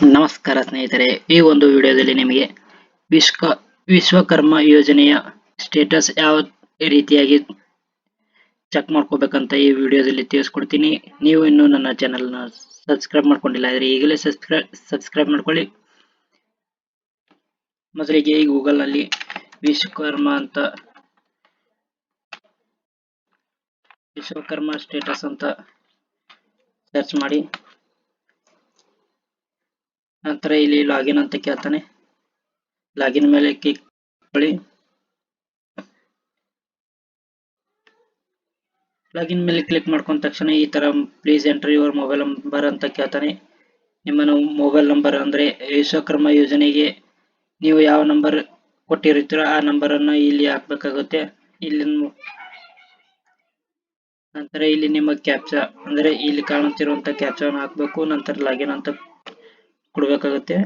ನಮಸ್ಕಾರ ಸ್ನೇಹಿತರೆ, ಈ ಒಂದು ವಿಡಿಯೋದಲ್ಲಿ ನಿಮಗೆ ವಿಶ್ವಕರ್ಮ ಯೋಜನೆಯ ಸ್ಟೇಟಸ್ ಯಾವ ರೀತಿಯಾಗಿ ಚೆಕ್ ಮಾಡ್ಕೋಬೇಕಂತ ಈ ವಿಡಿಯೋದಲ್ಲಿ ತಿಳಿಸ್ಕೊಡ್ತೀನಿ. ನೀವು ಇನ್ನೂ ನನ್ನ ಚಾನೆಲ್ನ ಸಬ್ಸ್ಕ್ರೈಬ್ ಮಾಡ್ಕೊಂಡಿಲ್ಲ ಆದರೆ ಈಗಲೇ ಸಬ್ಸ್ಕ್ರೈಬ್ ಮಾಡ್ಕೊಳ್ಳಿ. ಮೊದಲಿಗೆ ಈ ಗೂಗಲ್ ನಲ್ಲಿ ವಿಶ್ವಕರ್ಮ ಸ್ಟೇಟಸ್ ಅಂತ ಸರ್ಚ್ ಮಾಡಿ. ನಂತರ ಇಲ್ಲಿ ಲಾಗಿನ್ ಅಂತ ಕೇಳ್ತಾನೆ. ಲಾಗಿನ್ ಮೇಲೆ ಕ್ಲಿಕ್ ಮಾಡಿ. ಲಾಗಿನ್ ಮೇಲೆ ಕ್ಲಿಕ್ ಮಾಡ್ಕೊಂಡ ತಕ್ಷಣ ಈ ತರ please enter your mobile number ಅಂತ ಕೇಳ್ತಾನೆ. ನಿಮ್ಮ ಮೊಬೈಲ್ ನಂಬರ್ ಅಂದ್ರೆ ವಿಶ್ವಕರ್ಮ ಯೋಜನೆಗೆ ನೀವು ಯಾವ ನಂಬರ್ ಕೊಟ್ಟಿರ್ತೀರೋ ಆ ನಂಬರ್ ಅನ್ನು ಇಲ್ಲಿ ಹಾಕಬೇಕಾಗುತ್ತೆ. ನಂತರ ಇಲ್ಲಿ ನಿಮ್ಮ ಕ್ಯಾಪ್ಚಾ ಅಂದ್ರೆ ಇಲ್ಲಿ ಕಾಣುತ್ತಿರುವಂತ ಕ್ಯಾಪ್ಚಾವನ್ನು ಹಾಕಬೇಕು. ನಂತರ ಲಾಗಿನ್ ಅಂತ ಕೊಡಬೇಕಾಗುತ್ತೆ.